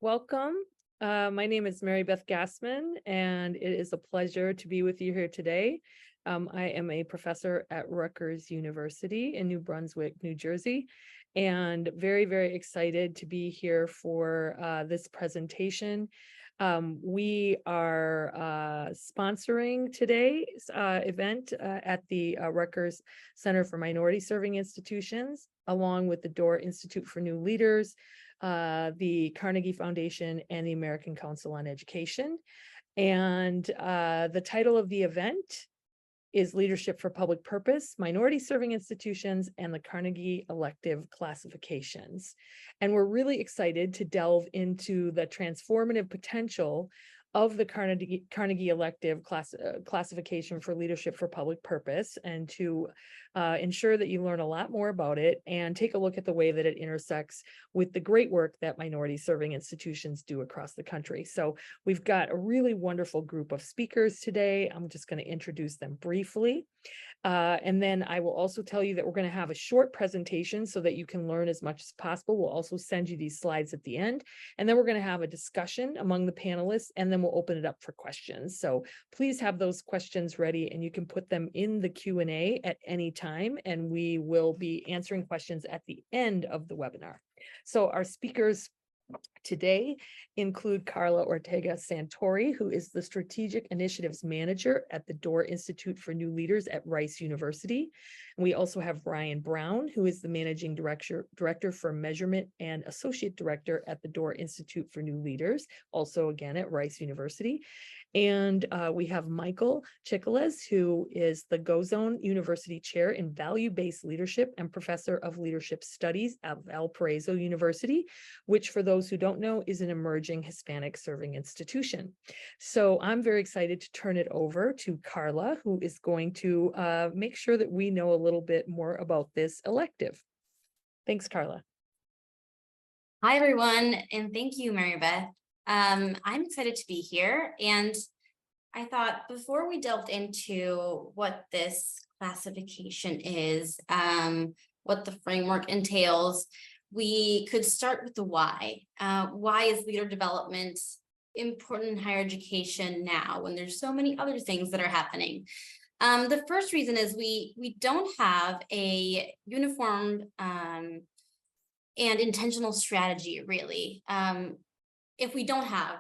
Welcome. My name is Mary Beth Gassman, and it is a pleasure to be with you here today. I am a professor at Rutgers University in New Brunswick, New Jersey, and very, very excited to be here for this presentation. We are sponsoring today's event at the Rutgers Center for Minority Serving Institutions, along with the Door Institute for New Leaders, the Carnegie Foundation, and the American Council on Education. And the title of the event is Leadership for Public Purpose, Minority Serving Institutions, and the Carnegie Elective Classifications. And we're really excited to delve into the transformative potential of the Carnegie Elective Classification for Leadership for Public Purpose, and to ensure that you learn a lot more about it and take a look at the way that it intersects with the great work that minority serving institutions do across the country. So we've got a really wonderful group of speakers today. I'm just going to introduce them briefly. And then I will also tell you that we're going to have a short presentation so that you can learn as much as possible. We'll also send you these slides at the end, and then we're going to have a discussion among the panelists, and then we'll open it up for questions. So please have those questions ready, and you can put them in the Q&A at any time, and we will be answering questions at the end of the webinar. So our speakers today include Carla Ortega Santori, who is the Strategic Initiatives Manager at the Door Institute for New Leaders at Rice University. And we also have Brian Brown, who is the Managing Director for Measurement and Associate Director at the Door Institute for New Leaders, also again at Rice University. And we have Michael Chikeles, who is the GoZone University Chair in Value-Based Leadership and Professor of Leadership Studies at Valparaiso University, which, for those who don't know, is an emerging Hispanic serving institution. So I'm very excited to turn it over to Carla, who is going to make sure that we know a little bit more about this elective. Thanks, Carla. Hi, everyone, and thank you, Mary Beth. I'm excited to be here, and I thought before we delved into what this classification is, what the framework entails, we could start with the why. Why is leader development important in higher education now when there's so many other things that are happening? The first reason is we don't have a uniform and intentional strategy, really. If we don't have,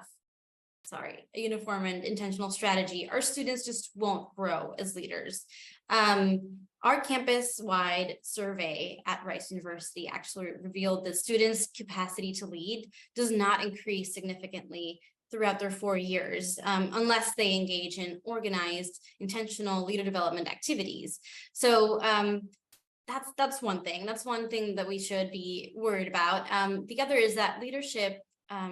a uniform and intentional strategy, our students just won't grow as leaders. Our campus-wide survey at Rice University actually revealed that students' capacity to lead does not increase significantly throughout their 4 years, unless they engage in organized, intentional leader development activities. So that's one thing. That's one thing that we should be worried about. The other is that leadership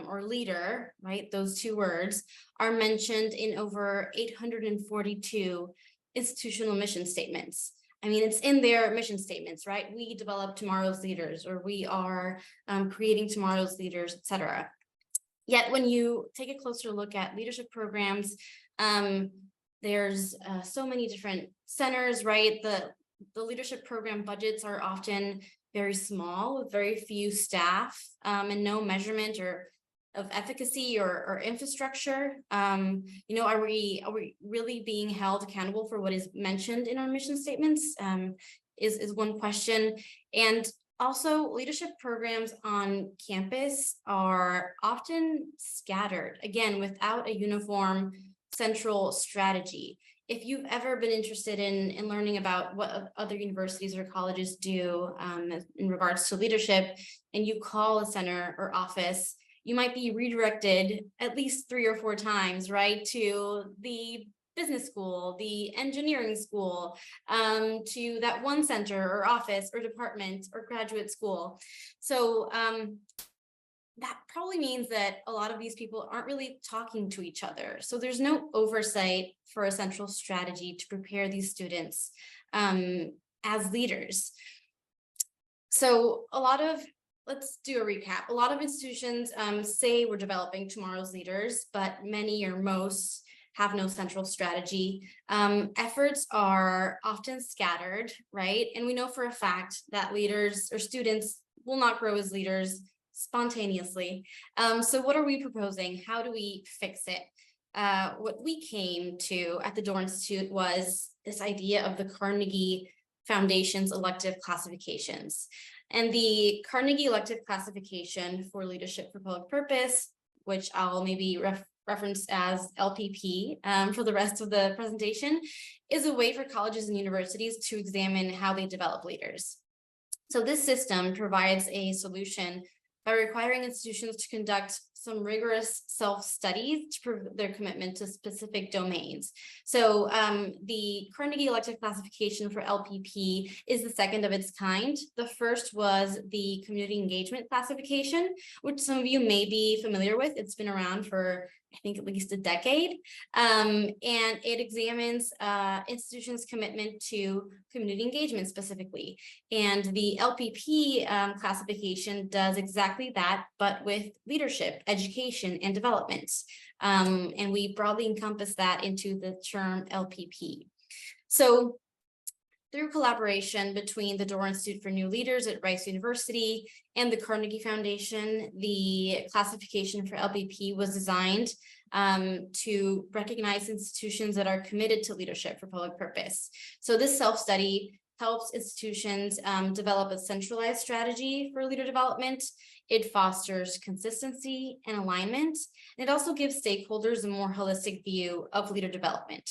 or leader, right? Those two words are mentioned in over 842 institutional mission statements. I mean, it's in their mission statements, right? We develop tomorrow's leaders, or we are creating tomorrow's leaders, etc. Yet when you take a closer look at leadership programs, there's so many different centers, right? The leadership program budgets are often very small with very few staff and no measurement or of efficacy or infrastructure. Are we really being held accountable for what is mentioned in our mission statements? Is one question. And also, leadership programs on campus are often scattered, again, without a uniform central strategy. If you've ever been interested in learning about what other universities or colleges do in regards to leadership, and you call a center or office, you might be redirected at least 3 or 4 times, right, to the business school, the engineering school, to that one center or office or department or graduate school. So that probably means that a lot of these people aren't really talking to each other. So there's no oversight for a central strategy to prepare these students as leaders. So let's do a recap. A lot of institutions say we're developing tomorrow's leaders, but many or most have no central strategy. Efforts are often scattered, right? And we know for a fact that leaders or students will not grow as leaders spontaneously. So what are we proposing? How do we fix it? What we came to at the Dorr Institute was this idea of the Carnegie Foundation's elective classifications. And the Carnegie Elective Classification for Leadership for Public Purpose, which I'll maybe reference as LPP for the rest of the presentation, is a way for colleges and universities to examine how they develop leaders. So this system provides a solution by requiring institutions to conduct some rigorous self-studies to prove their commitment to specific domains. So the Carnegie Elective Classification for LPP is the second of its kind. The first was the Community Engagement Classification, which some of you may be familiar with. It's been around for, I think, at least a decade. And it examines institutions' commitment to community engagement specifically. And the LPP classification does exactly that, but with leadership, education, and development. And we broadly encompass that into the term LPP. So through collaboration between the Dorr Institute for New Leaders at Rice University and the Carnegie Foundation, the classification for LPP was designed to recognize institutions that are committed to leadership for public purpose. So this self-study helps institutions develop a centralized strategy for leader development. It fosters consistency and alignment. And it also gives stakeholders a more holistic view of leader development.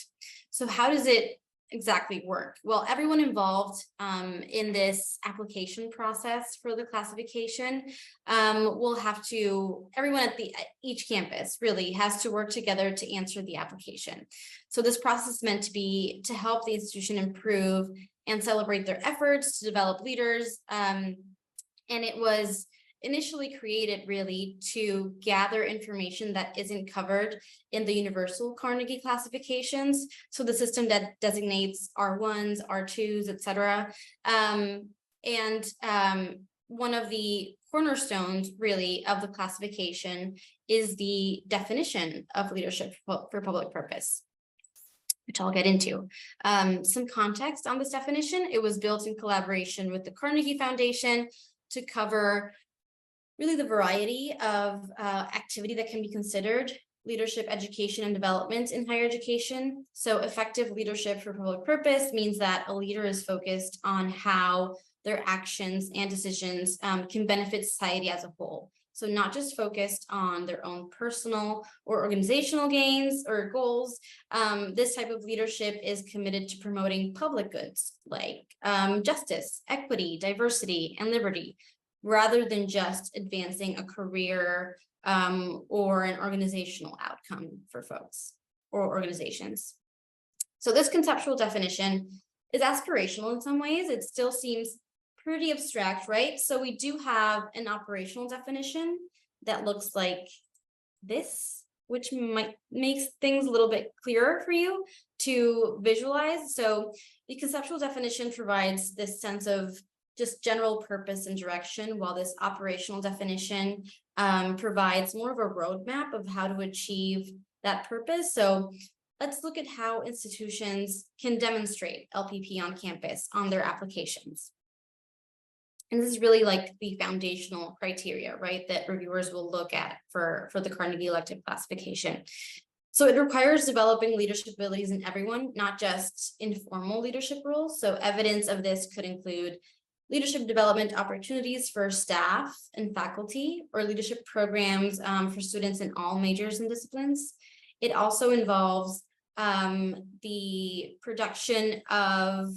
So how does it exactly work? Well, everyone involved in this application process for the classification will have to, everyone at each campus really has to work together to answer the application. So this process is meant to be to help the institution improve and celebrate their efforts to develop leaders. And it was initially created really to gather information that isn't covered in the universal Carnegie classifications. So the system that designates R1s, R2s, et cetera. One of the cornerstones really of the classification is the definition of leadership for public purpose, which I'll get into. Some context on this definition: it was built in collaboration with the Carnegie Foundation to cover really the variety of activity that can be considered leadership, education, and development in higher education. So effective leadership for public purpose means that a leader is focused on how their actions and decisions can benefit society as a whole. So not just focused on their own personal or organizational gains or goals. This type of leadership is committed to promoting public goods like justice, equity, diversity, and liberty, rather than just advancing a career or an organizational outcome for folks or organizations. So this conceptual definition is aspirational in some ways. It still seems pretty abstract, right? So we do have an operational definition that looks like this, which might make things a little bit clearer for you to visualize. So the conceptual definition provides this sense of just general purpose and direction, while this operational definition provides more of a roadmap of how to achieve that purpose. So let's look at how institutions can demonstrate LPP on campus on their applications. And this is really like the foundational criteria, right, that reviewers will look at for the Carnegie Elective Classification. So it requires developing leadership abilities in everyone, not just informal leadership roles. So evidence of this could include leadership development opportunities for staff and faculty, or leadership programs for students in all majors and disciplines. It also involves the production of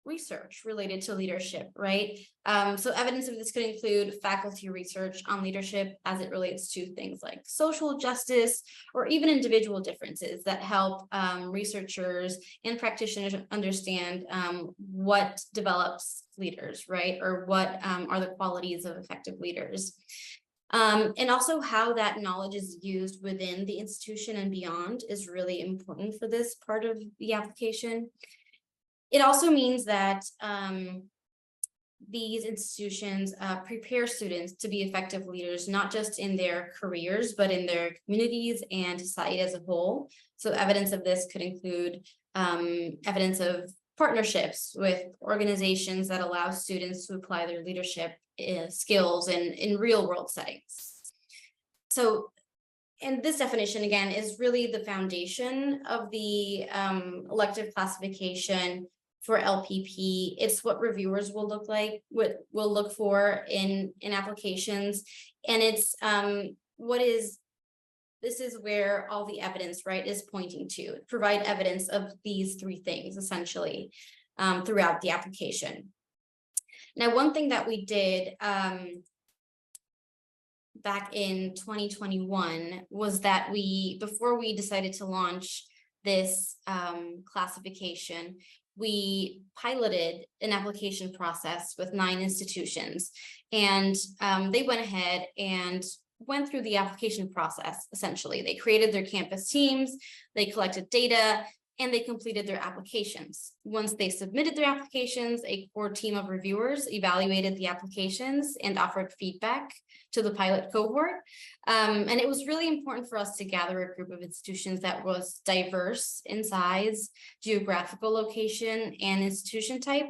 research related to leadership, right? So evidence of this could include faculty research on leadership as it relates to things like social justice or even individual differences that help researchers and practitioners understand what develops leaders, right? Or what are the qualities of effective leaders. And also how that knowledge is used within the institution and beyond is really important for this part of the application. It also means that these institutions prepare students to be effective leaders, not just in their careers, but in their communities and society as a whole. So evidence of this could include evidence of partnerships with organizations that allow students to apply their leadership skills in real world settings. So, and this definition again is really the foundation of the elective classification for LPP. It's what reviewers will look like, what will look for in applications, and it's this is where all the evidence, right, is pointing to provide evidence of these three things essentially throughout the application. Now, one thing that we did back in 2021 was that before we decided to launch this classification, we piloted an application process with 9 institutions, and they went ahead and went through the application process. Essentially, they created their campus teams, they collected data, and they completed their applications. Once they submitted their applications, a core team of reviewers evaluated the applications and offered feedback to the pilot cohort. And it was really important for us to gather a group of institutions that was diverse in size, geographical location, and institution type.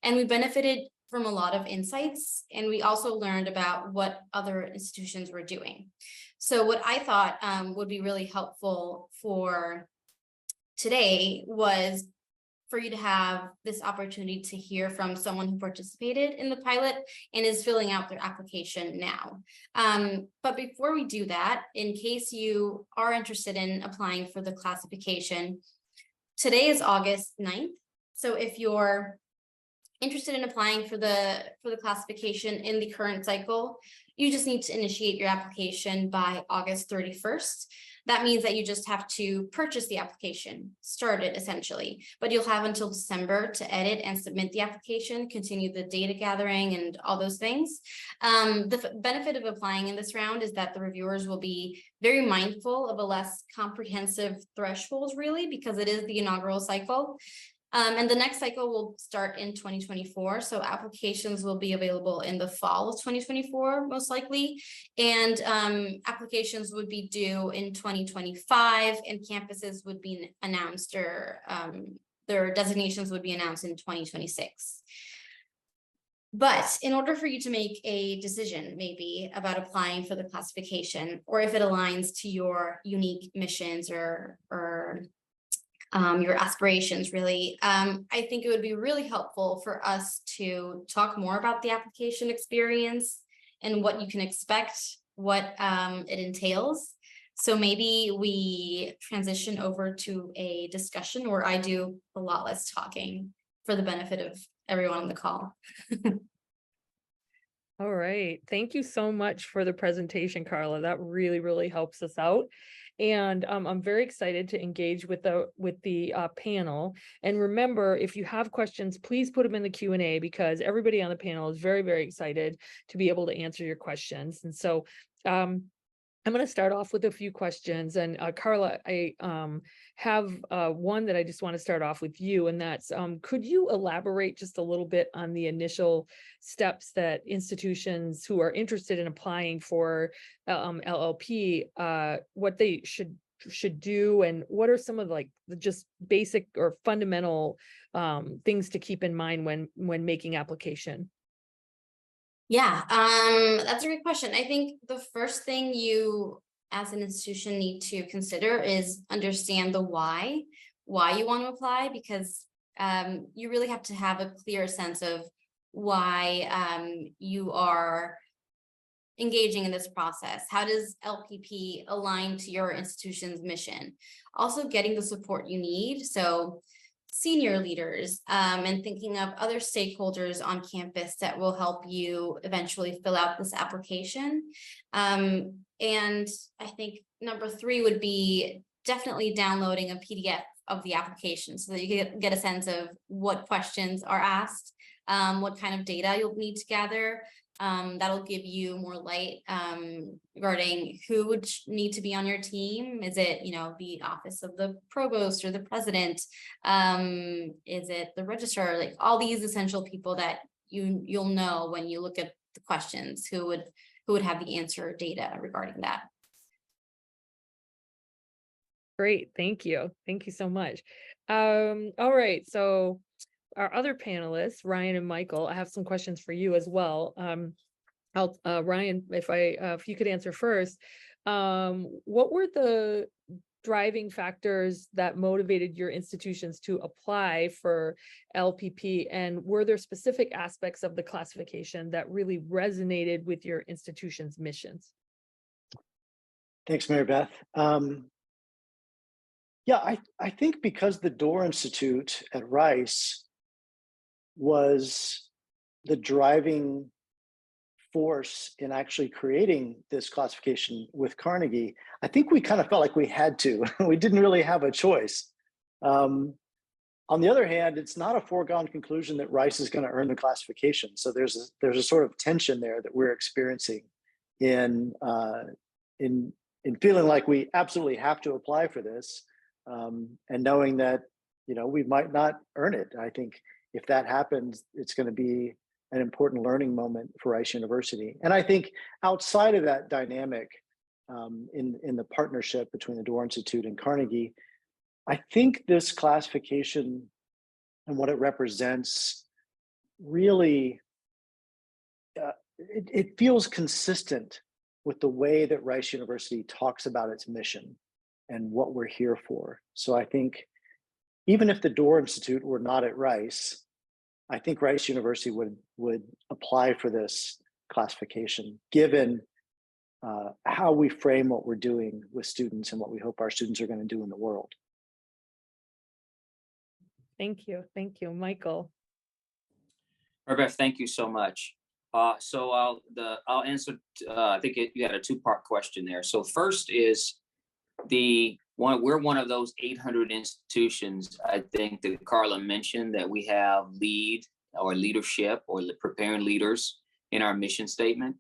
And we benefited from a lot of insights, and we also learned about what other institutions were doing. So what I thought would be really helpful for today was for you to have this opportunity to hear from someone who participated in the pilot and is filling out their application now. But before we do that, in case you are interested in applying for the classification, today is August 9th. So if you're interested in applying for the classification in the current cycle, you just need to initiate your application by August 31st. That means that you just have to purchase the application, start it essentially, but you'll have until December to edit and submit the application, continue the data gathering and all those things. The benefit of applying in this round is that the reviewers will be very mindful of a less comprehensive threshold, really, because it is the inaugural cycle. And the next cycle will start in 2024. So applications will be available in the fall of 2024, most likely. And applications would be due in 2025, and campuses would be announced, or their designations would be announced in 2026. But in order for you to make a decision maybe about applying for the classification, or if it aligns to your unique missions or your aspirations, really, I think it would be really helpful for us to talk more about the application experience and what you can expect, what it entails. So maybe we transition over to a discussion where I do a lot less talking for the benefit of everyone on the call. All right. Thank you so much for the presentation, Carla. That really, really helps us out. And I'm very excited to engage with the panel. And remember, if you have questions, please put them in the Q&A, because everybody on the panel is very, very excited to be able to answer your questions. And so I'm going to start off with a few questions. And Carla, I have one that I just want to start off with you, and that's, could you elaborate just a little bit on the initial steps that institutions who are interested in applying for LLP, what they should do, and what are some of the just basic or fundamental things to keep in mind when making application? Yeah, that's a great question. I think the first thing you as an institution need to consider is understand the why you want to apply, because you really have to have a clear sense of why you are engaging in this process. How does LPP align to your institution's mission? Also getting the support you need. So senior leaders and thinking of other stakeholders on campus that will help you eventually fill out this application. And I think number 3 would be definitely downloading a PDF of the application so that you get a sense of what questions are asked, what kind of data you'll need to gather. That'll give you more light regarding who would need to be on your team. Is it, the office of the provost or the president? Is it the registrar? Like all these essential people that you'll know when you look at the questions, who would have the answer or data regarding that. Great, thank you so much. All right, so our other panelists, Ryan and Michael, I have some questions for you as well. Ryan, if you could answer first, what were the driving factors that motivated your institutions to apply for LPP? And were there specific aspects of the classification that really resonated with your institution's missions? Thanks, Mary Beth. Yeah, I think because the Door Institute at Rice was the driving force in actually creating this classification with Carnegie, I think we kind of felt like we had to. We didn't really have a choice. On the other hand, it's not a foregone conclusion that Rice is going to earn the classification. So there's a sort of tension there that we're experiencing in feeling like we absolutely have to apply for this, and knowing that we might not earn it. I think if that happens, it's going to be an important learning moment for Rice University. And I think outside of that dynamic, in the partnership between the Door Institute and Carnegie, I think this classification and what it represents really, it feels consistent with the way that Rice University talks about its mission and what we're here for. So I think even if the Door Institute were not at Rice, I think Rice University would apply for this classification, given how we frame what we're doing with students and what we hope our students are going to do in the world. Thank you, Michael. Rebecca, thank you so much. So I'll answer. I think you had a two-part question there. So first is we're one of those 800 institutions, I think, that Carla mentioned, that we have leadership or preparing leaders in our mission statement.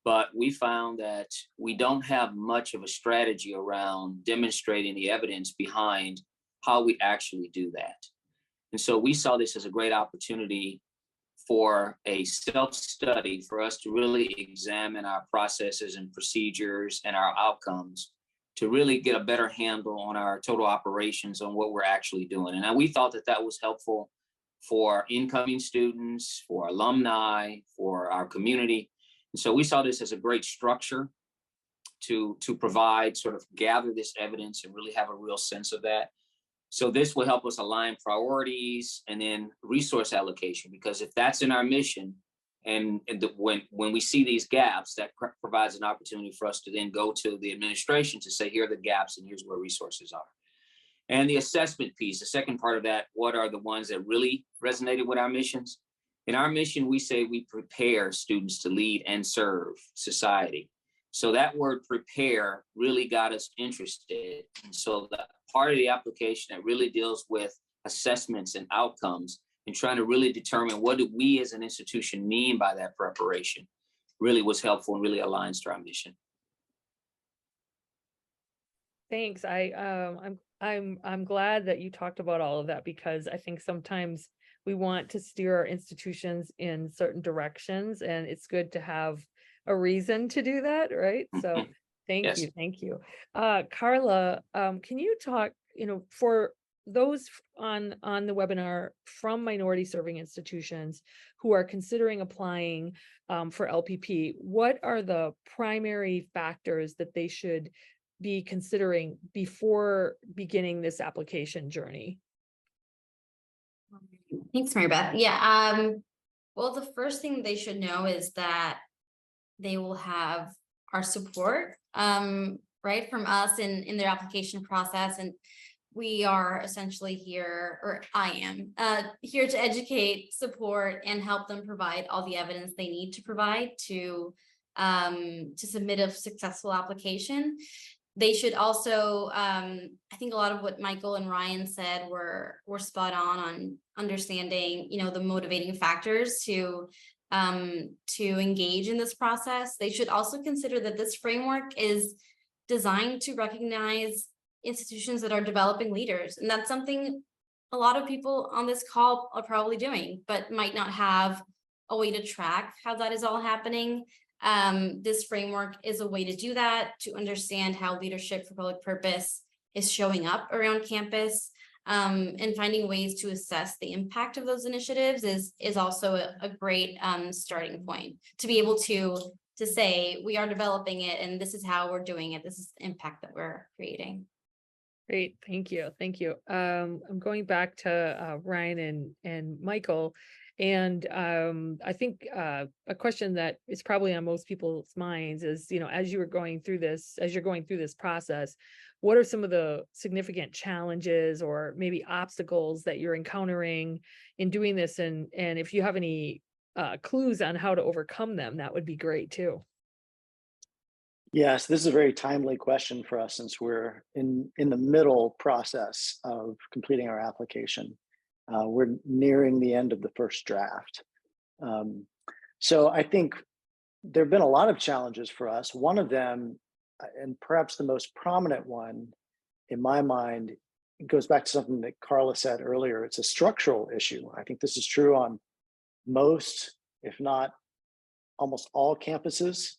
But we found that we don't have much of a strategy around demonstrating the evidence behind how we actually do that. And so we saw this as a great opportunity for a self-study, for us to really examine our processes and procedures and our outcomes, to really get a better handle on our total operations, on what we're actually doing. And we thought that that was helpful for incoming students, for alumni, for our community. And so we saw this as a great structure to provide, sort of gather this evidence and really have a real sense of that. So this will help us align priorities and then resource allocation, because if that's in our mission, and when we see these gaps, that provides an opportunity for us to then go to the administration to say, here are the gaps and here's where resources are. And the assessment piece, the second part of that, what are the ones that really resonated with our missions? In our mission, we say we prepare students to lead and serve society. So that word prepare really got us interested. And so the part of the application that really deals with assessments and outcomes and trying to really determine what do we as an institution mean by that preparation really was helpful and really aligns to our mission. Thanks. I'm glad that you talked about all of that, because I think sometimes we want to steer our institutions in certain directions, and it's good to have a reason to do that, right? So thank you. Carla, can you talk, for those on the webinar from minority serving institutions who are considering applying for LPP, what are the primary factors that they should be considering before beginning this application journey? Thanks, Mary Beth. Yeah, well, the first thing they should know is that they will have our support, right, from us in their application process. And we are essentially here, or I am here to educate, support, and help them provide all the evidence they need to provide to submit a successful application. They should also, I think a lot of what Michael and Ryan said were spot on understanding, the motivating factors to engage in this process. They should also consider that this framework is designed to recognize institutions that are developing leaders. And that's something a lot of people on this call are probably doing, but might not have a way to track how that is all happening. This framework is a way to do that, to understand how leadership for public purpose is showing up around campus, And finding ways to assess the impact of those initiatives is also a great starting point to be able to say we are developing it and this is how we're doing it. This is the impact that we're creating. Great, thank you, thank you. I'm going back to Ryan and Michael, and I think a question that is probably on most people's minds is, as you're going through this process, what are some of the significant challenges or maybe obstacles that you're encountering in doing this, and if you have any clues on how to overcome them, that would be great too. Yes, this is a very timely question for us since we're in the middle process of completing our application. We're nearing the end of the first draft. So I think there have been a lot of challenges for us. One of them, and perhaps the most prominent one in my mind, goes back to something that Carla said earlier. It's a structural issue. I think this is true on most, if not almost all campuses.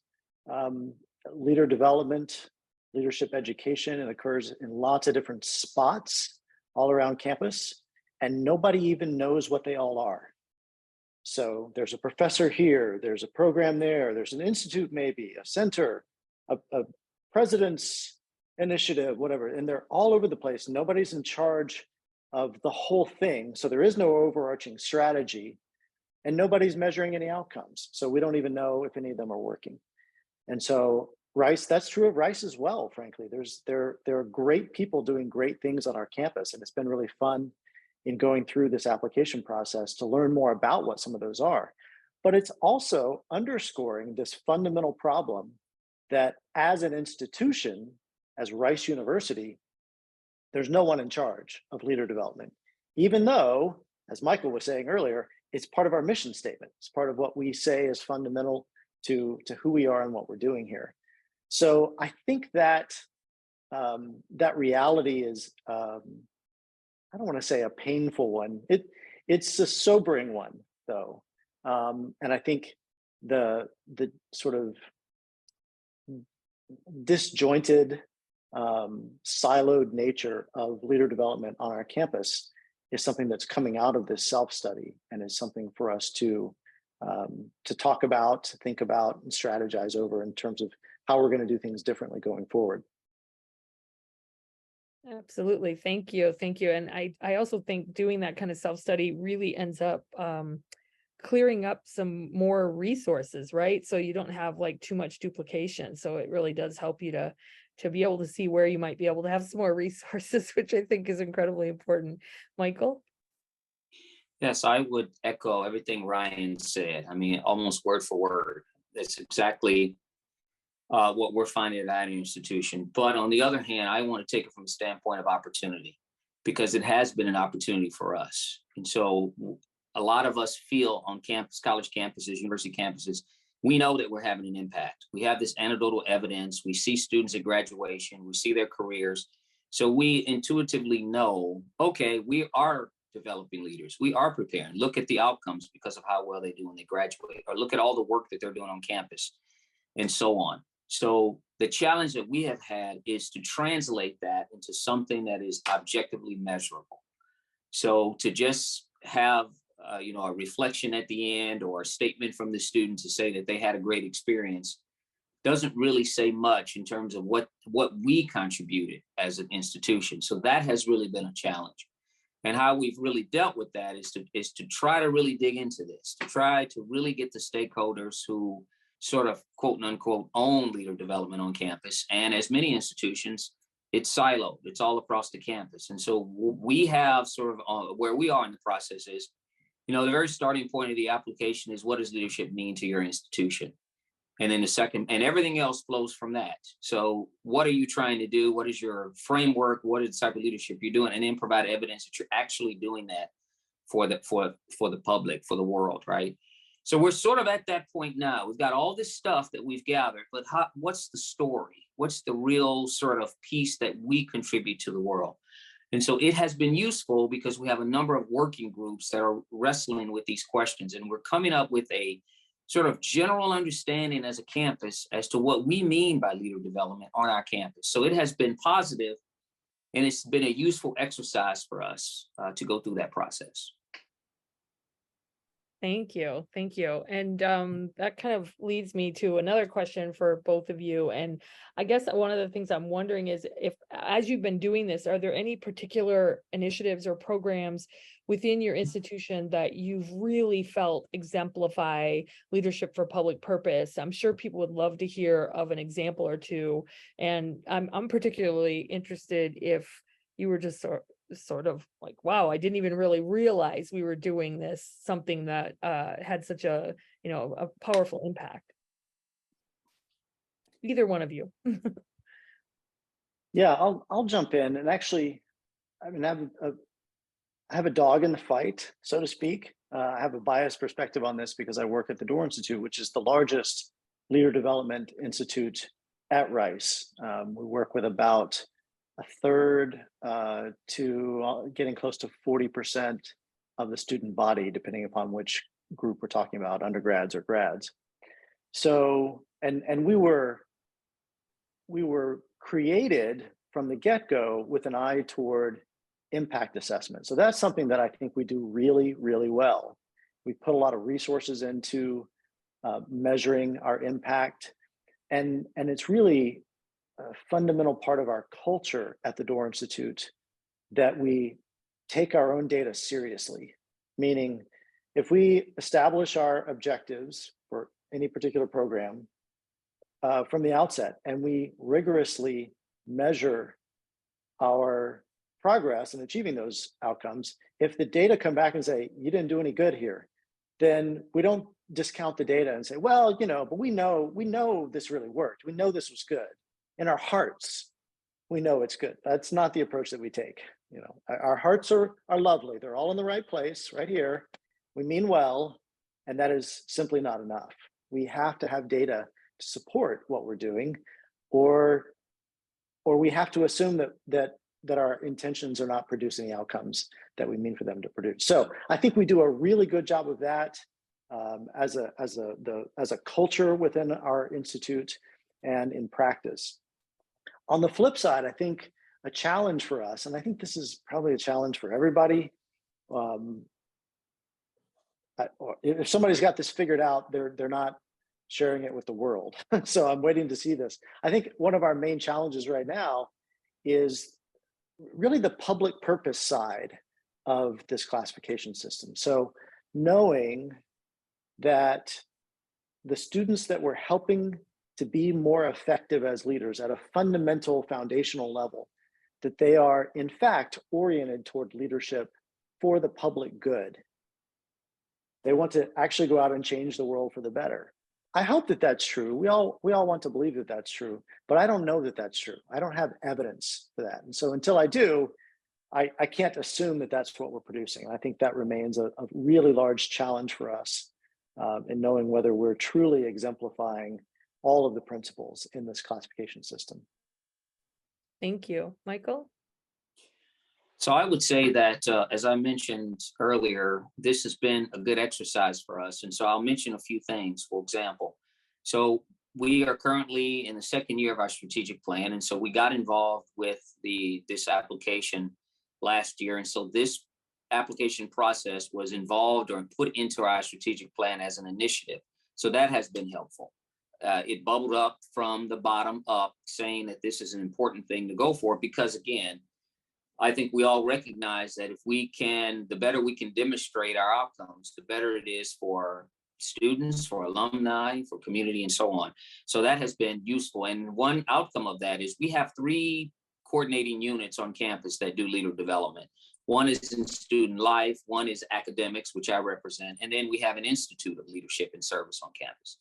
Leader development, leadership education, it occurs in lots of different spots all around campus, and nobody even knows what they all are. So there's a professor here, there's a program there, there's an institute maybe, a center, a president's initiative, whatever, and they're all over the place. Nobody's in charge of the whole thing, so there is no overarching strategy, and nobody's measuring any outcomes. So we don't even know if any of them are working. And so Rice, that's true of Rice as well, frankly. There are great people doing great things on our campus, and it's been really fun in going through this application process to learn more about what some of those are. But it's also underscoring this fundamental problem that as an institution, as Rice University, there's no one in charge of leader development, even though, as Michael was saying earlier, it's part of our mission statement. It's part of what we say is fundamental to who we are and what we're doing here. So I think that that reality is, I don't want to say a painful one. It's a sobering one, though. And I think the sort of disjointed, siloed nature of leader development on our campus is something that's coming out of this self-study, and is something for us to talk about, to think about, and strategize over in terms of how we're going to do things differently going forward. Absolutely, thank you, thank you. And I also think doing that kind of self-study really ends up clearing up some more resources, right? So you don't have like too much duplication. So it really does help you to be able to see where you might be able to have some more resources, which I think is incredibly important. Michael? Yes, I would echo everything Ryan said. I mean, almost word for word. That's exactly what we're finding at our institution. But on the other hand, I want to take it from a standpoint of opportunity, because it has been an opportunity for us. And so a lot of us feel on campus, college campuses, university campuses, we know that we're having an impact. We have this anecdotal evidence. We see students at graduation, we see their careers. So we intuitively know, okay, we are developing leaders. We are preparing. Look at the outcomes because of how well they do when they graduate, or look at all the work that they're doing on campus, and so on. So the challenge that we have had is to translate that into something that is objectively measurable. So to just have a reflection at the end, or a statement from the student to say that they had a great experience, doesn't really say much in terms of what we contributed as an institution. So that has really been a challenge. And how we've really dealt with that is to try to really dig into this, to try to really get the stakeholders who sort of quote unquote own leader development on campus. And as many institutions, it's siloed, it's all across the campus. And so we have sort of where we are in the process is, the very starting point of the application is, what does leadership mean to your institution? And then the second, and everything else flows from that. So what are you trying to do? What is your framework? What is the type of leadership you're doing? And then provide evidence that you're actually doing that for the public, for the world, right? So we're sort of at that point now. We've got all this stuff that we've gathered, but what's the story? What's the real sort of piece that we contribute to the world? And so it has been useful because we have a number of working groups that are wrestling with these questions, and we're coming up with a sort of general understanding as a campus as to what we mean by leader development on our campus. So it has been positive And it's been a useful exercise for us to go through that process. Thank you. Thank you. And that kind of leads me to another question for both of you. And I guess one of the things I'm wondering is if, as you've been doing this, are there any particular initiatives or programs within your institution that you've really felt exemplify leadership for public purpose? I'm sure people would love to hear of an example or two. And I'm particularly interested if you were just sort of like, wow, I didn't even really realize we were doing this, something that had such a, a powerful impact. Either one of you. Yeah, I'll jump in. And actually, I mean, I have a dog in the fight, so to speak. I have a biased perspective on this because I work at the Door Institute, which is the largest leader development institute at Rice. We work with about a third to getting close to 40% of the student body, depending upon which group we're talking about, undergrads or grads. So, and we were created from the get-go with an eye toward impact assessment. So that's something that I think we do really, really well. We put a lot of resources into measuring our impact, and it's really a fundamental part of our culture at the Door Institute that we take our own data seriously. Meaning, if we establish our objectives for any particular program from the outset, and we rigorously measure our progress in achieving those outcomes, if the data come back and say, you didn't do any good here, then we don't discount the data and say, well, but we know this really worked. We know this was good. In our hearts, we know it's good. That's not the approach that we take. Our hearts are lovely. They're all in the right place, right here. We mean well, and that is simply not enough. We have to have data to support what we're doing, or we have to assume that our intentions are not producing the outcomes that we mean for them to produce. So I think we do a really good job of that as a culture within our institute and in practice. On the flip side, I think a challenge for us, and I think this is probably a challenge for everybody. If somebody's got this figured out, they're not sharing it with the world. So I'm waiting to see this. I think one of our main challenges right now is really the public purpose side of this classification system. So knowing that the students that we're helping to be more effective as leaders at a fundamental foundational level, that they are in fact oriented toward leadership for the public good. They want to actually go out and change the world for the better. I hope that that's true. We all want to believe that that's true, but I don't know that that's true. I don't have evidence for that. And so until I do, I can't assume that that's what we're producing. I think that remains a really large challenge for us in knowing whether we're truly exemplifying all of the principles in this classification system. Thank you. Michael? So I would say that, as I mentioned earlier, this has been a good exercise for us. And so I'll mention a few things, for example. So we are currently in the second year of our strategic plan. And so we got involved with this application last year. And so this application process was involved or put into our strategic plan as an initiative. So that has been helpful. It bubbled up from the bottom up, saying that this is an important thing to go for, because again, I think we all recognize that if the better we can demonstrate our outcomes, the better it is for students, for alumni, for community, and so on. So that has been useful. And one outcome of that is we have 3 coordinating units on campus that do leader development. One is in student life, one is academics, which I represent, and then we have an Institute of Leadership and Service on campus.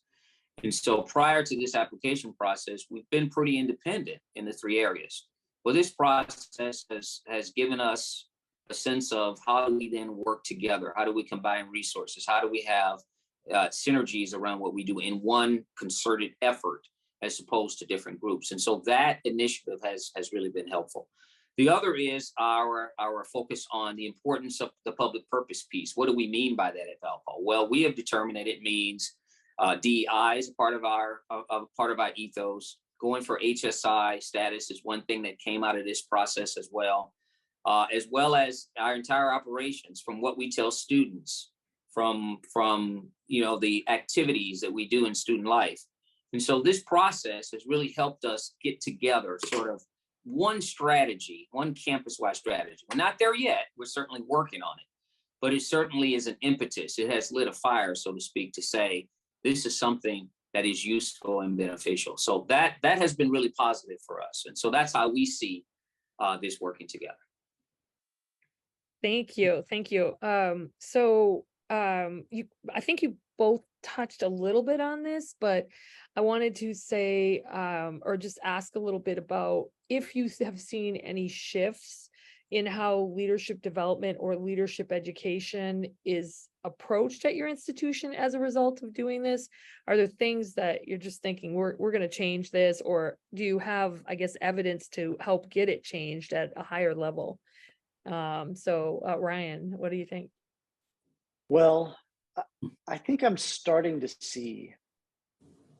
And so prior to this application process, we've been pretty independent in the 3 areas. Well, this process has given us a sense of how do we then work together? How do we combine resources? How do we have synergies around what we do in one concerted effort as opposed to different groups? And so that initiative has really been helpful. The other is our focus on the importance of the public purpose piece. What do we mean by that at Valpo? Well, we have determined that it means DEI is a part of our ethos. going for HSI status is one thing that came out of this process as well as our entire operations, from what we tell students, from the activities that we do in student life. And so this process has really helped us get together sort of one strategy, one campus-wide strategy. We're not there yet. We're certainly working on it, but it certainly is an impetus. It has lit a fire, so to speak, to say this is something that is useful and beneficial. So that has been really positive for us. And so that's how we see this working together. Thank you. Thank you. I think you both touched a little bit on this, but I wanted to say, or just ask a little bit about if you have seen any shifts in how leadership development or leadership education is approached at your institution as a result of doing this. Are there things that you're just thinking we're going to change this, or do you have, I guess, evidence to help get it changed at a higher level? Ryan, what do you think? Well, I think I'm starting to see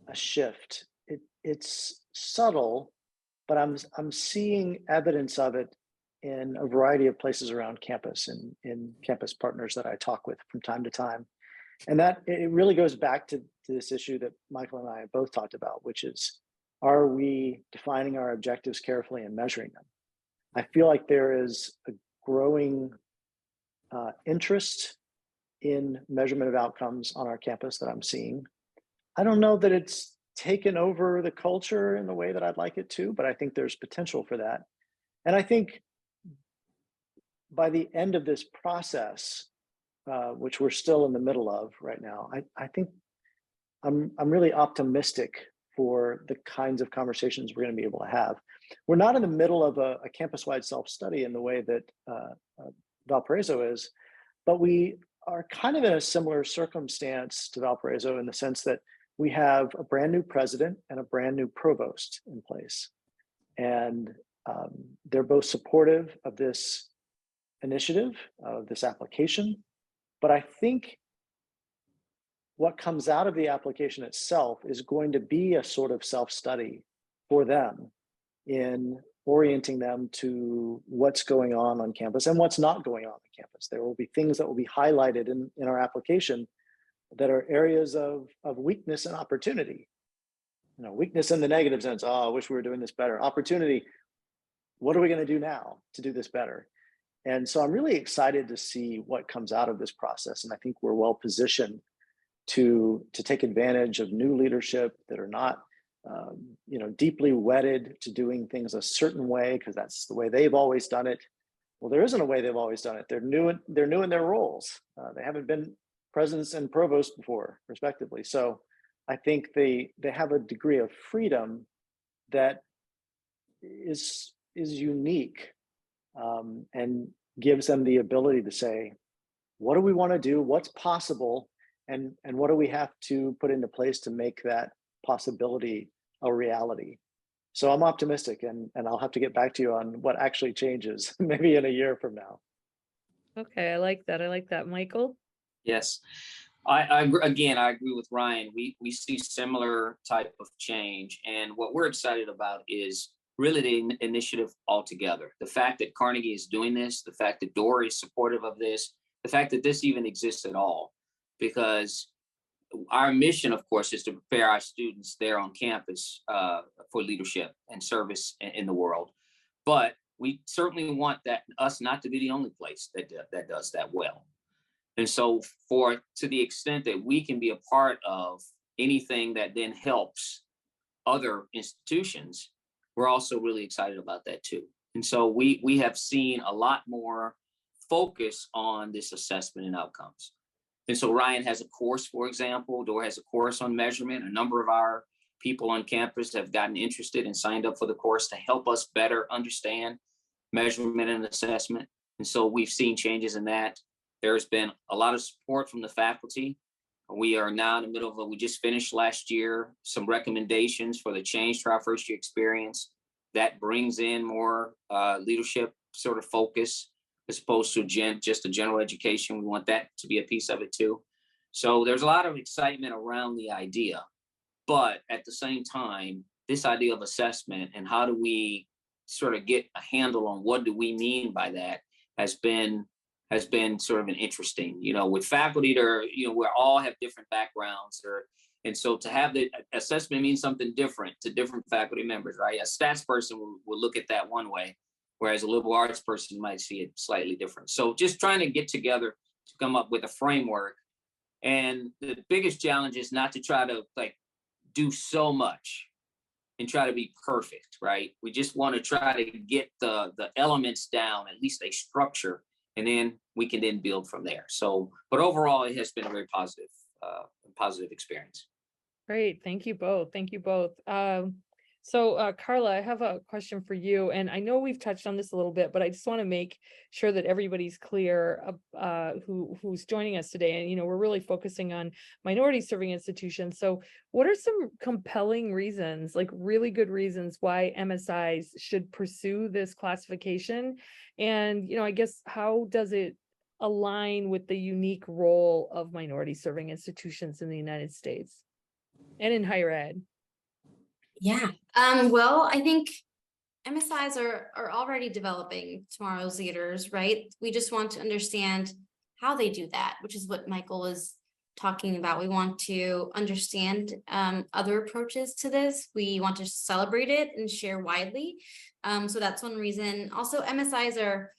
a shift. It's subtle, but I'm seeing evidence of it in a variety of places around campus and in campus partners that I talk with from time to time. And that it really goes back to this issue that Michael and I have both talked about, which is, are we defining our objectives carefully and measuring them? I feel like there is a growing interest in measurement of outcomes on our campus that I'm seeing. I don't know that it's taken over the culture in the way that I'd like it to, but I think there's potential for that. And I think by the end of this process, which we're still in the middle of right now, I think I'm really optimistic for the kinds of conversations we're going to be able to have. We're not in the middle of a campus-wide self-study in the way that Valparaiso is, but we are kind of in a similar circumstance to Valparaiso in the sense that we have a brand new president and a brand new provost in place. And they're both supportive of this initiative, of this application. But I think what comes out of the application itself is going to be a sort of self-study for them in orienting them to what's going on campus and what's not going on campus. There will be things that will be highlighted in our application that are areas of weakness and opportunity. You know, weakness in the negative sense, oh, I wish we were doing this better. Opportunity, what are we going to do now to do this better? And so I'm really excited to see what comes out of this process. And I think we're well positioned to take advantage of new leadership that are not deeply wedded to doing things a certain way because that's the way they've always done it. Well, there isn't a way they've always done it. They're new in their roles. They haven't been presidents and provosts before, respectively. So I think they have a degree of freedom that is unique and gives them the ability to say, what do we want to do? What's possible? And what do we have to put into place to make that possibility a reality? So I'm optimistic, and I'll have to get back to you on what actually changes maybe in a year from now. Okay, I like that. Michael? Yes, I agree with Ryan. We see similar type of change, and what we're excited about is really the initiative altogether. The fact that Carnegie is doing this, the fact that DORA is supportive of this, the fact that this even exists at all, because our mission, of course, is to prepare our students there on campus for leadership and service in the world. But we certainly want us not to be the only place that does that well. And so to the extent that we can be a part of anything that then helps other institutions, we're also really excited about that too. And so we have seen a lot more focus on this assessment and outcomes. And so Ryan has a course, for example, DORA has a course on measurement. A number of our people on campus have gotten interested and signed up for the course to help us better understand measurement and assessment. And so we've seen changes in that. There's been a lot of support from the faculty. We are now in the middle of we just finished last year, some recommendations for the change to our first year experience that brings in more leadership sort of focus, as opposed to just a general education. We want that to be a piece of it too. So there's a lot of excitement around the idea, but at the same time, this idea of assessment and how do we sort of get a handle on what do we mean by that has been sort of an interesting, with faculty that are, we all have different backgrounds, and so to have the assessment means something different to different faculty members, right? A stats person will look at that one way, whereas a liberal arts person might see it slightly different. So just trying to get together to come up with a framework. And the biggest challenge is not to try to do so much and try to be perfect, right? We just want to try to get the elements down, at least a structure, and then we can then build from there. So, but overall, it has been a very positive experience. Great. Thank you both. Thank you both. So Carla, I have a question for you, and I know we've touched on this a little bit, but I just want to make sure that everybody's clear who's joining us today. And we're really focusing on minority serving institutions. So what are some compelling reasons, like really good reasons, why MSIs should pursue this classification? And I guess, how does it align with the unique role of minority serving institutions in the United States and in higher ed? Yeah. Well, I think MSIs are already developing tomorrow's leaders, right? We just want to understand how they do that, which is what Michael was talking about. We want to understand other approaches to this. We want to celebrate it and share widely. So that's one reason. Also, MSIs they're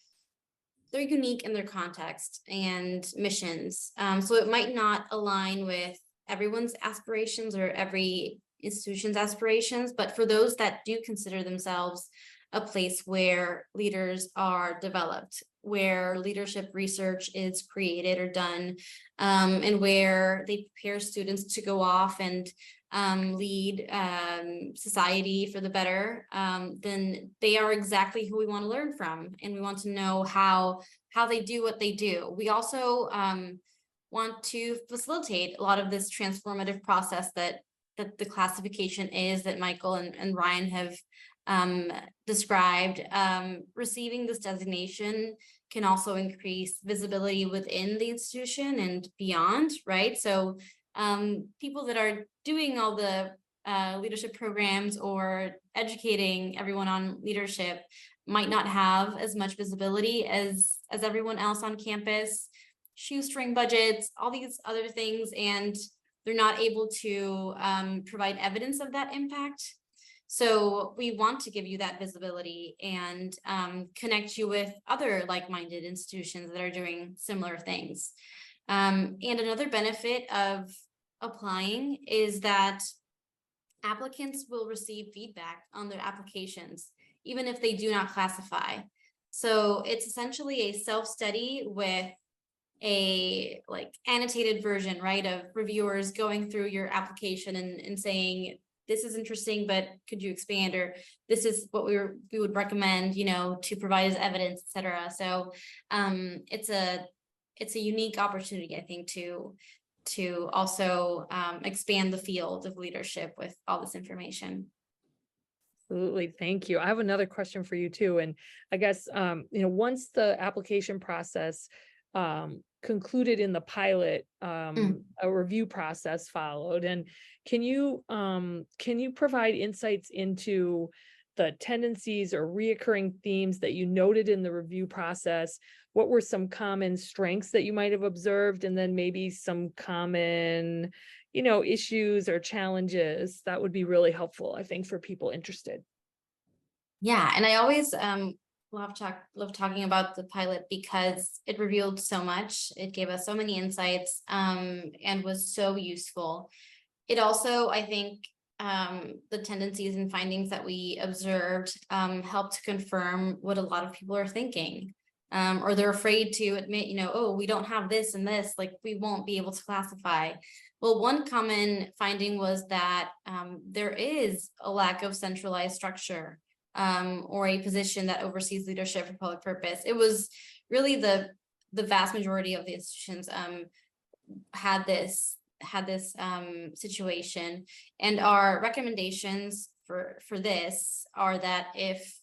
unique in their context and missions. So it might not align with everyone's aspirations or every institution's aspirations, but for those that do consider themselves a place where leaders are developed, where leadership research is created or done, and where they prepare students to go off and lead society for the better, then they are exactly who we want to learn from, and we want to know how they do what they do. We also want to facilitate a lot of this transformative process that the classification is, that Michael and Ryan have described. Receiving this designation can also increase visibility within the institution and beyond, right? So people that are doing all the leadership programs or educating everyone on leadership might not have as much visibility as everyone else on campus, shoestring budgets, all these other things, and they're not able to provide evidence of that impact. So we want to give you that visibility and connect you with other like-minded institutions that are doing similar things. And another benefit of applying is that applicants will receive feedback on their applications, even if they do not classify. So it's essentially a self-study with a annotated version, right, of reviewers going through your application and saying, this is interesting, but could you expand, or this is what we would recommend, to provide as evidence, etc. So it's a unique opportunity, I think, to also expand the field of leadership with all this information. Absolutely. Thank you. I have another question for you too. And I guess, once the application process concluded in the pilot, a review process followed. And can you provide insights into the tendencies or reoccurring themes that you noted in the review process? What were some common strengths that you might have observed, and then maybe some common, issues or challenges? That would be really helpful, I think, for people interested. Yeah, and I always love talking about the pilot because it revealed so much. It gave us so many insights and was so useful. It also, I think, the tendencies and findings that we observed helped to confirm what a lot of people are thinking, or they're afraid to admit, oh, we don't have this and this, we won't be able to classify. Well, one common finding was that there is a lack of centralized structure or a position that oversees leadership for public purpose. It was really the vast majority of the institutions had this situation, and our recommendations for this are that if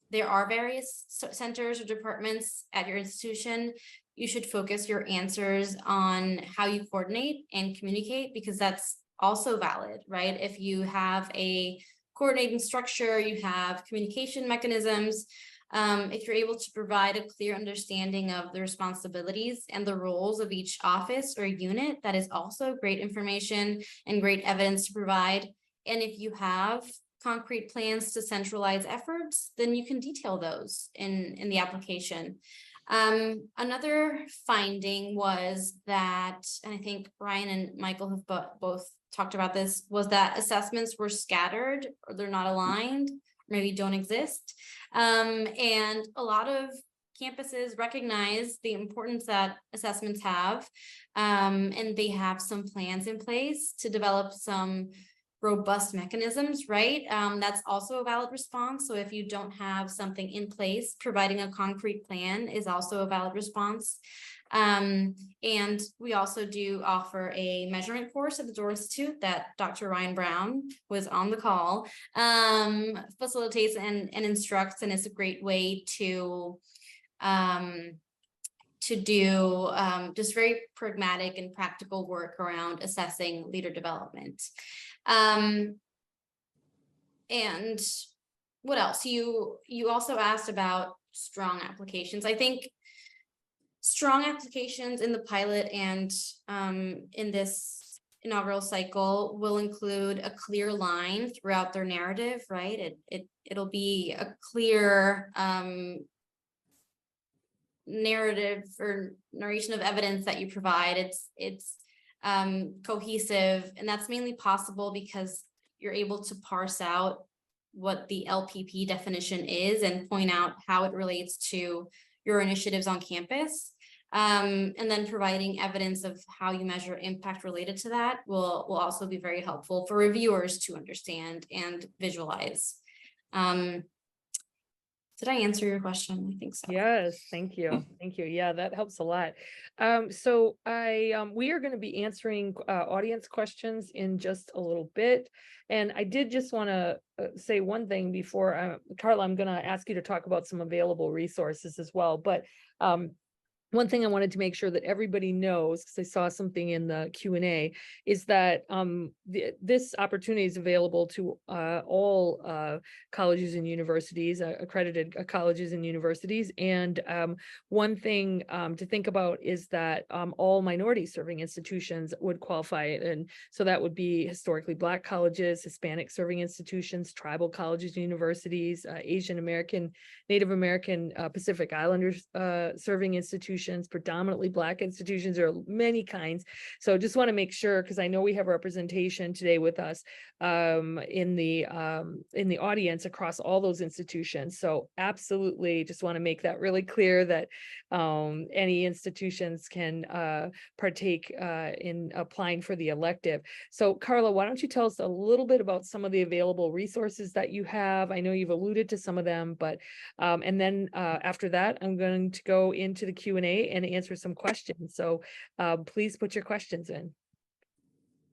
there are various centers or departments at your institution, you should focus your answers on how you coordinate and communicate, because that's also valid, right? If you have a coordinating structure, you have communication mechanisms. If you're able to provide a clear understanding of the responsibilities and the roles of each office or unit, that is also great information and great evidence to provide. And if you have concrete plans to centralize efforts, then you can detail those in the application. Another finding was that, and I think Brian and Michael have both talked about this, was that assessments were scattered, or they're not aligned, maybe don't exist. And a lot of campuses recognize the importance that assessments have, and they have some plans in place to develop some robust mechanisms, right? That's also a valid response. So if you don't have something in place, providing a concrete plan is also a valid response. And we also do offer a measurement course at the Door Institute that Dr. Ryan Brown was on the call, facilitates and instructs, and it's a great way to do just very pragmatic and practical work around assessing leader development. And what else? You also asked about strong applications. I think strong applications in the pilot and in this inaugural cycle will include a clear line throughout their narrative, right? It'll be a clear narrative or narration of evidence that you provide. It's cohesive, and that's mainly possible because you're able to parse out what the LPP definition is and point out how it relates to your initiatives on campus. And then providing evidence of how you measure impact related to that will also be very helpful for reviewers to understand and visualize. Did I answer your question? I think so. Yes, thank you. Thank you. Yeah, that helps a lot. So we are going to be answering audience questions in just a little bit. And I did just want to say one thing before, Carla, I'm going to ask you to talk about some available resources as well. But one thing I wanted to make sure that everybody knows, because I saw something in the Q&A, is that this opportunity is available to all colleges and universities, accredited colleges and universities. And one thing to think about is that all minority serving institutions would qualify. And so that would be historically Black colleges, Hispanic serving institutions, tribal colleges and universities, Asian American, Native American, Pacific Islanders serving institutions, predominantly Black institutions. There are many kinds. So just want to make sure, because I know we have representation today with us in the audience across all those institutions. So absolutely just want to make that really clear that any institutions can partake in applying for the elective. So Carla, why don't you tell us a little bit about some of the available resources that you have? I know you've alluded to some of them, but and then after that, I'm going to go into the Q&A and answer some questions. So please put your questions in.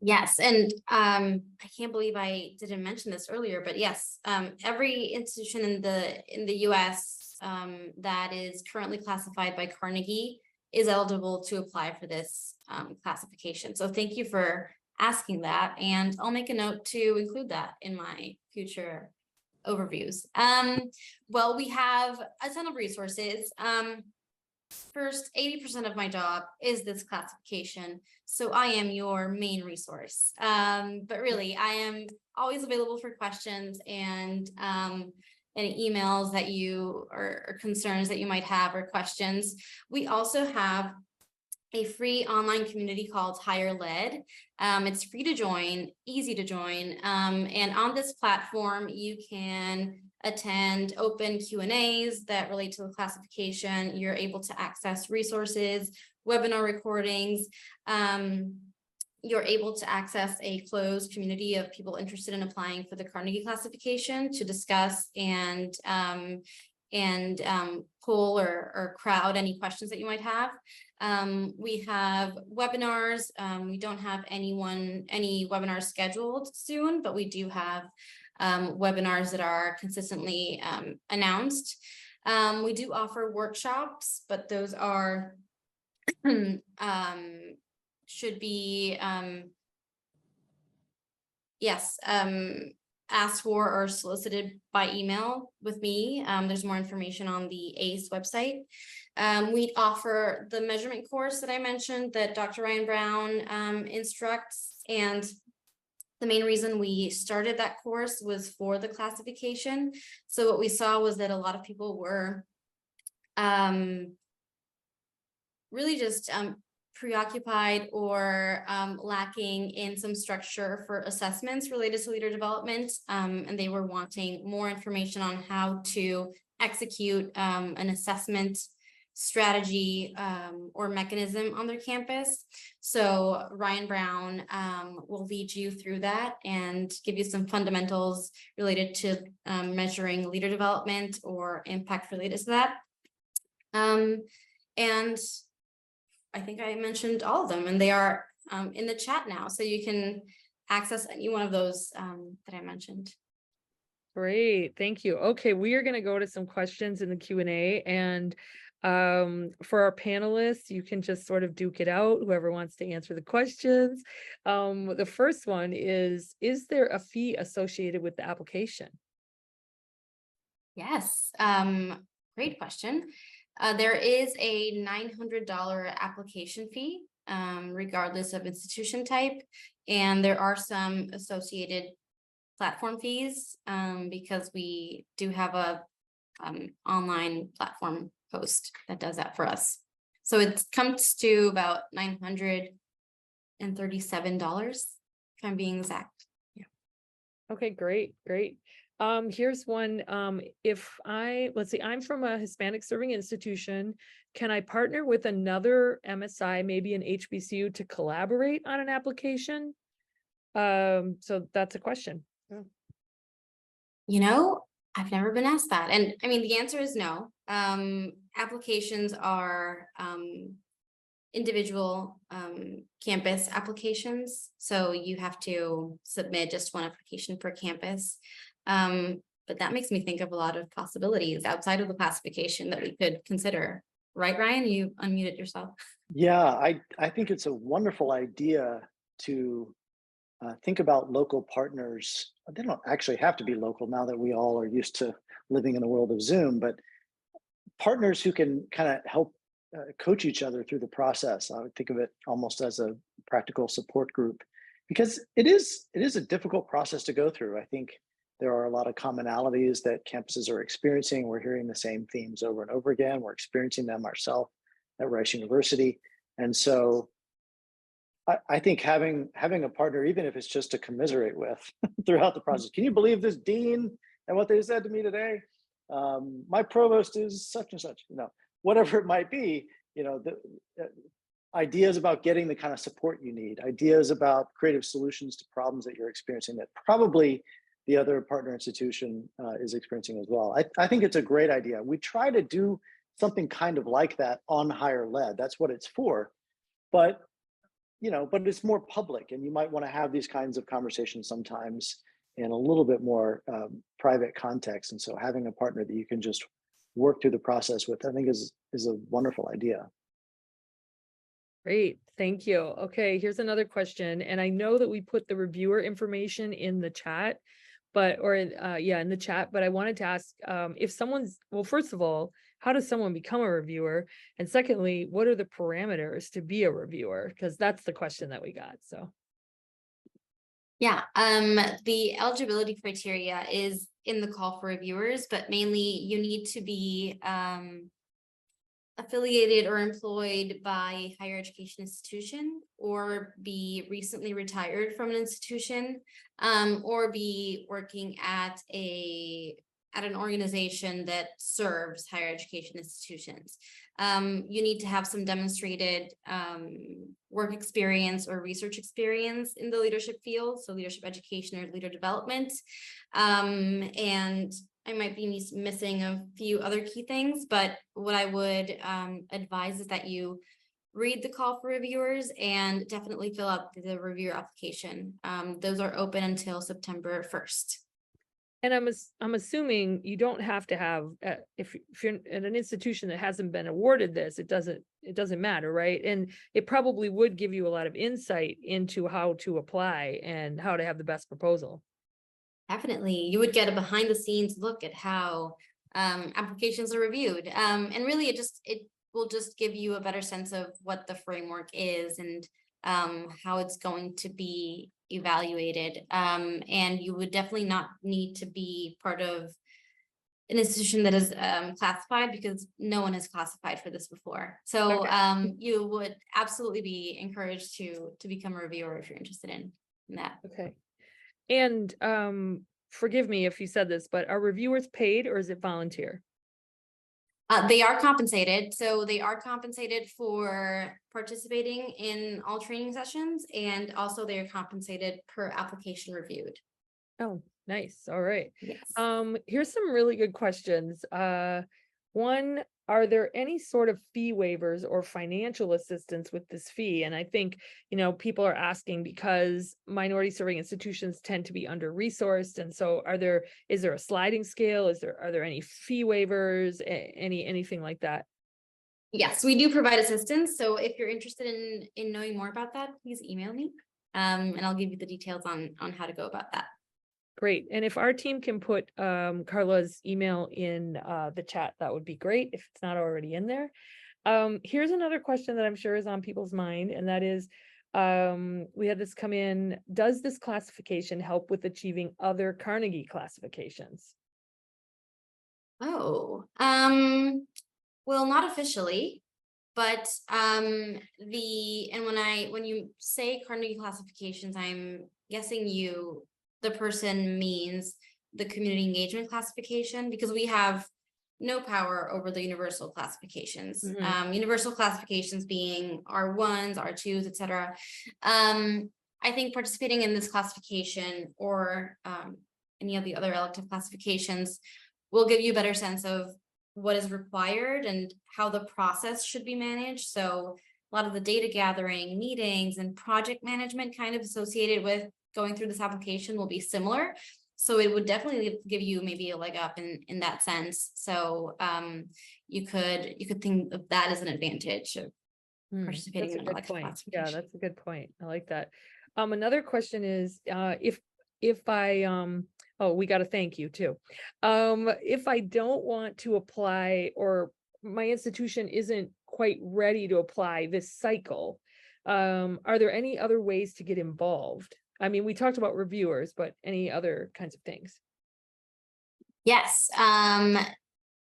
Yes, and I can't believe I didn't mention this earlier, but yes, every institution in the US that is currently classified by Carnegie is eligible to apply for this classification. So thank you for asking that, and I'll make a note to include that in my future overviews. Well, we have a ton of resources. First, 80% of my job is this classification, so I am your main resource. But really, I am always available for questions and any emails that you or concerns that you might have or questions. We also have a free online community called Higher Led. It's free to join, easy to join, and on this platform, you can attend open Q&As that relate to the classification. You're able to access resources, webinar recordings. You're able to access a closed community of people interested in applying for the Carnegie classification to discuss and pull or crowd any questions that you might have. We have webinars. We don't have any webinars scheduled soon, but we do have webinars that are consistently announced. We do offer workshops, but those are should be yes, asked for or solicited by email with me. There's more information on the ACE website. We offer the measurement course that I mentioned that Dr. Ryan Brown instructs, and the main reason we started that course was for the classification. So what we saw was that a lot of people were really just preoccupied or lacking in some structure for assessments related to leader development, and they were wanting more information on how to execute an assessment strategy or mechanism on their campus. So Ryan Brown will lead you through that and give you some fundamentals related to measuring leader development or impact related to that. And I think I mentioned all of them, and they are in the chat now, so you can access any one of those that I mentioned. Great, thank you. Okay, we are going to go to some questions in the Q&A, and for our panelists, you can just sort of duke it out, whoever wants to answer the questions. The first one is there a fee associated with the application? Yes, great question. There is a $900 application fee, regardless of institution type, and there are some associated platform fees because we do have a online platform host that does that for us. So it comes to about $937, if I'm being exact. Yeah. Okay, great. Here's one. Let's see, I'm from a Hispanic serving institution. Can I partner with another MSI, maybe an HBCU, to collaborate on an application? So that's a question. You know, I've never been asked that. And I mean, the answer is no. Applications are individual campus applications. So you have to submit just one application per campus. But that makes me think of a lot of possibilities outside of the classification that we could consider. Right, Ryan? You unmuted yourself. Yeah, I think it's a wonderful idea to think about local partners. They don't actually have to be local now that we all are used to living in the world of Zoom, but partners who can kind of help coach each other through the process. I would think of it almost as a practical support group, because it is a difficult process to go through. I think there are a lot of commonalities that campuses are experiencing. We're hearing the same themes over and over again. We're experiencing them ourselves at Rice University. And so I think having a partner, even if it's just to commiserate with throughout the process. Can you believe this dean and what they said to me today? My provost is such and such, whatever it might be, the ideas about getting the kind of support you need, ideas about creative solutions to problems that you're experiencing that probably the other partner institution is experiencing as well. I think it's a great idea. We try to do something kind of like that on higher lead. That's what it's for. But it's more public, and you might want to have these kinds of conversations sometimes in a little bit more private context. And so having a partner that you can just work through the process with, I think is a wonderful idea. Great, thank you. Okay, here's another question. And I know that we put the reviewer information in the chat, in the chat, but I wanted to ask if someone's, well, first of all, how does someone become a reviewer? And secondly, what are the parameters to be a reviewer? Because that's the question that we got, so. Yeah, the eligibility criteria is in the call for reviewers, but mainly you need to be affiliated or employed by a higher education institution, or be recently retired from an institution, or be working at an organization that serves higher education institutions. You need to have some demonstrated work experience or research experience in the leadership field, so leadership education or leader development. And I might be missing a few other key things, but what I would advise is that you read the call for reviewers and definitely fill out the reviewer application. Those are open until September 1st. And I'm assuming you don't have to have, if you're in an institution that hasn't been awarded this, it doesn't matter, right? And it probably would give you a lot of insight into how to apply and how to have the best proposal. Definitely. You would get a behind the scenes look at how applications are reviewed. And really it will just give you a better sense of what the framework is and how it's going to be evaluated. And you would definitely not need to be part of an institution that is classified, because no one has classified for this before. So you would absolutely be encouraged to become a reviewer if you're interested in that. Okay. And forgive me if you said this, but are reviewers paid or is it volunteer? They are compensated. So they are compensated for participating in all training sessions, and also they are compensated per application reviewed. Oh, nice. All right. Yes. Here's some really good questions. One, are there any sort of fee waivers or financial assistance with this fee? And I think, people are asking because minority serving institutions tend to be under-resourced. And so is there a sliding scale? Are there any fee waivers, anything like that? Yes, we do provide assistance. So if you're interested in knowing more about that, please email me. And I'll give you the details on how to go about that. Great. And if our team can put Carla's email in the chat, that would be great if it's not already in there. Here's another question that I'm sure is on people's mind, and that is, we had this come in, does this classification help with achieving other Carnegie classifications? Oh, well, not officially, but when you say Carnegie classifications, I'm guessing the person means the community engagement classification, because we have no power over the universal classifications. Universal classifications being R1s, R2s, etc. I think participating in this classification or any of the other elective classifications will give you a better sense of what is required and how the process should be managed. So a lot of the data gathering, meetings, and project management kind of associated with going through this application will be similar. So it would definitely give you maybe a leg up in that sense. So you could think of that as an advantage of participating in an elective classification. Yeah, that's a good point. I like that. Another question is, if I we got to thank you too. If I don't want to apply, or my institution isn't quite ready to apply this cycle, are there any other ways to get involved? I mean, we talked about reviewers, but any other kinds of things? Yes,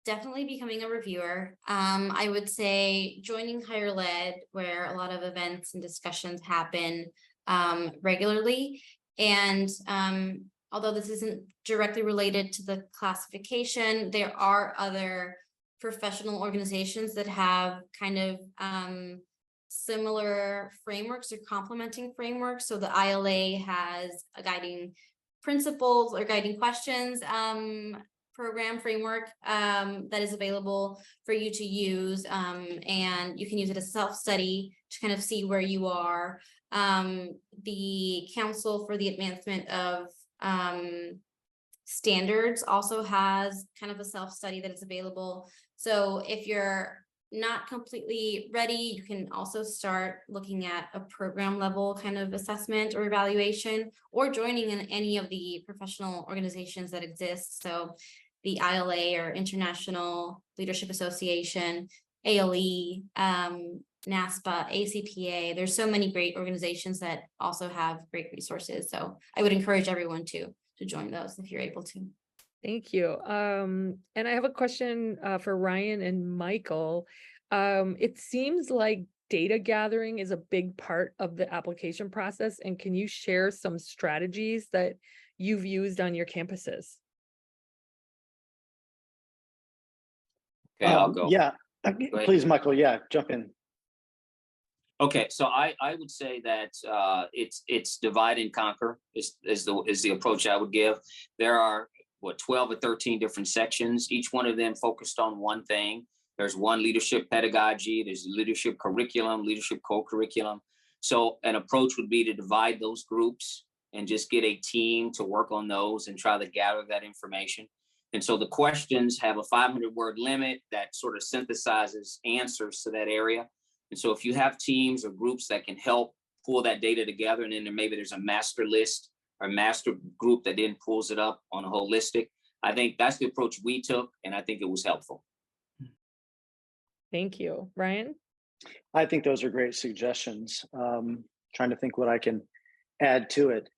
definitely becoming a reviewer. I would say joining higher ed, where a lot of events and discussions happen regularly. And although this isn't directly related to the classification, there are other professional organizations that have kind of similar frameworks or complementing frameworks. So the ILA has a guiding principles or guiding questions program framework that is available for you to use, and you can use it as self-study to kind of see where you are. The Council for the Advancement of Standards also has kind of a self-study that is available. So if you're not completely ready, you can also start looking at a program level kind of assessment or evaluation, or joining in any of the professional organizations that exist. So the ILA or International Leadership Association, ALE, NASPA, ACPA. There's so many great organizations that also have great resources. So I would encourage everyone to join those if you're able to. Thank you. And I have a question for Ryan and Michael. It seems like data gathering is a big part of the application process. And can you share some strategies that you've used on your campuses? Okay, I'll go. Yeah, please, Michael. Yeah, jump in. Okay, so I would say that it's divide and conquer is the approach I would give. There are 12 or 13 different sections, each one of them focused on one thing. There's one leadership pedagogy, there's leadership curriculum, leadership co-curriculum. So an approach would be to divide those groups and just get a team to work on those and try to gather that information. And so the questions have a 500-word limit that sort of synthesizes answers to that area. And so if you have teams or groups that can help pull that data together, and then maybe there's a master list or master group that then pulls it up on a holistic. I think that's the approach we took, and I think it was helpful. Thank you. Ryan? I think those are great suggestions. Trying to think what I can add to it.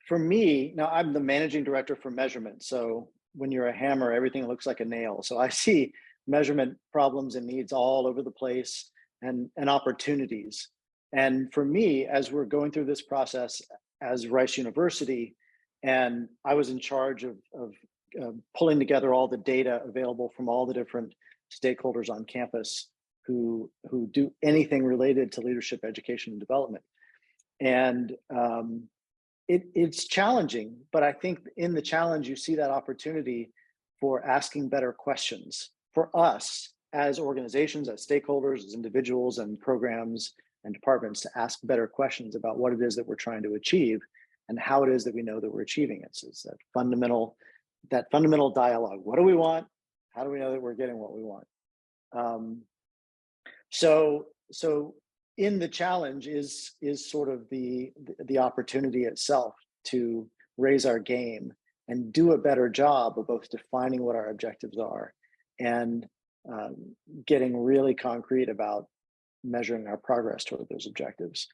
For me, now I'm the managing director for measurement. So when you're a hammer, everything looks like a nail. So I see measurement problems and needs all over the place, and opportunities. And for me, as we're going through this process as Rice University, and I was in charge of pulling together all the data available from all the different stakeholders on campus who do anything related to leadership, education, and development. And it's challenging, but I think in the challenge, you see that opportunity for asking better questions for us as organizations, as stakeholders, as individuals and programs and departments, to ask better questions about what it is that we're trying to achieve and how it is that we know that we're achieving it. So it's that fundamental dialogue. What do we want? How do we know that we're getting what we want? So in the challenge is sort of the opportunity itself to raise our game and do a better job of both defining what our objectives are and getting really concrete about measuring our progress toward those objectives.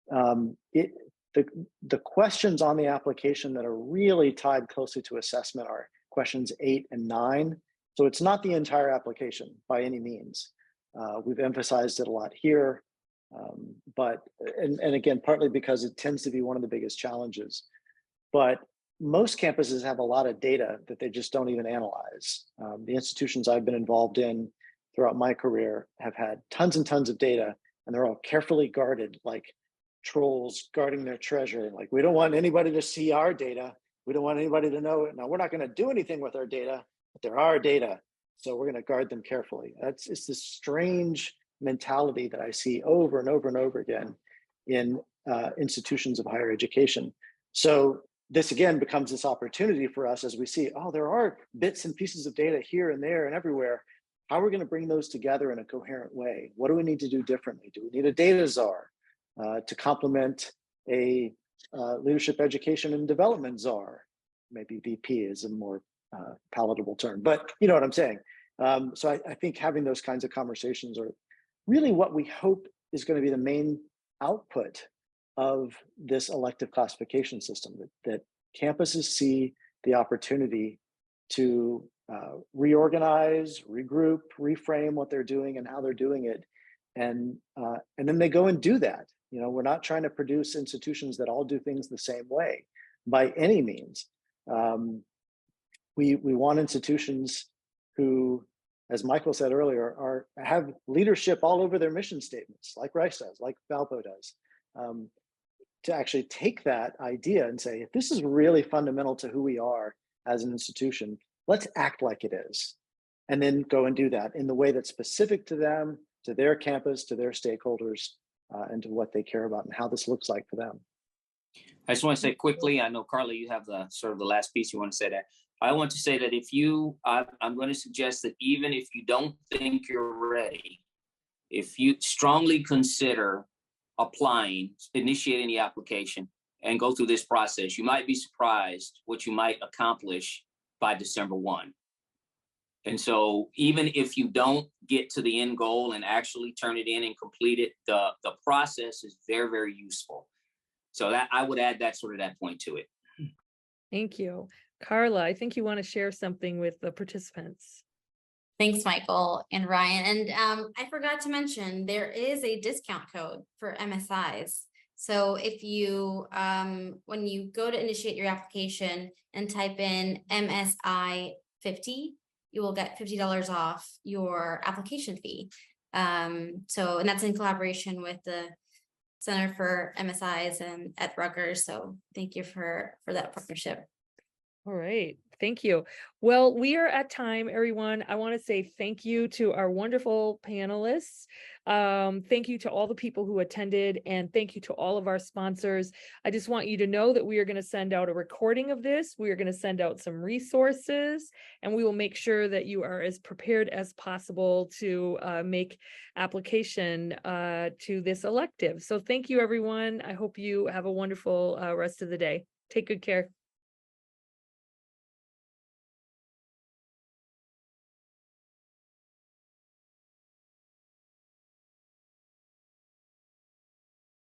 The questions on the application that are really tied closely to assessment are questions 8 and 9. So it's not the entire application by any means. We've emphasized it a lot here, but again, partly because it tends to be one of the biggest challenges. But most campuses have a lot of data that they just don't even analyze. The institutions I've been involved in throughout my career have had tons and tons of data, and they're all carefully guarded, like trolls guarding their treasure. Like, we don't want anybody to see our data. We don't want anybody to know it. Now, we're not going to do anything with our data, but they're our data, so we're going to guard them carefully. It's this strange mentality that I see over and over and over again in institutions of higher education. So this again becomes this opportunity for us as we see, oh, there are bits and pieces of data here and there and everywhere. How are we going to bring those together in a coherent way? What do we need to do differently? Do we need a data czar to complement a leadership, education, and development czar? Maybe VP is a more palatable term, but you know what I'm saying. So I think having those kinds of conversations are really what we hope is going to be the main output of this elective classification system, that campuses see the opportunity to reorganize, regroup, reframe what they're doing and how they're doing it. And then they go and do that. You know, we're not trying to produce institutions that all do things the same way by any means. We want institutions who, as Michael said earlier, have leadership all over their mission statements, like Rice does, like Valpo does, to actually take that idea and say, if this is really fundamental to who we are as an institution, let's act like it is, and then go and do that in the way that's specific to them, to their campus, to their stakeholders, and to what they care about and how this looks like for them. I just want to say quickly, I know, Carla, you have the sort of the last piece you want to say that. I want to say that if you, I'm going to suggest that even if you don't think you're ready, if you strongly consider applying, initiating the application and go through this process, you might be surprised what you might accomplish by December 1. And so even if you don't get to the end goal and actually turn it in and complete it, the process is very, very useful. So that I would add that sort of that point to it. Thank you. Carla, I think you want to share something with the participants. Thanks, Michael and Ryan. And I forgot to mention, there is a discount code for MSIs. So if you, when you go to initiate your application and type in MSI 50, you will get $50 off your application fee. And that's in collaboration with the Center for MSIs and at Rutgers. So thank you for that partnership. All right. Thank you. Well, we are at time, everyone. I want to say thank you to our wonderful panelists. Thank you to all the people who attended, and thank you to all of our sponsors. I just want you to know that we are going to send out a recording of this. We are going to send out some resources, and we will make sure that you are as prepared as possible to make application to this elective. So thank you, everyone. I hope you have a wonderful rest of the day. Take good care.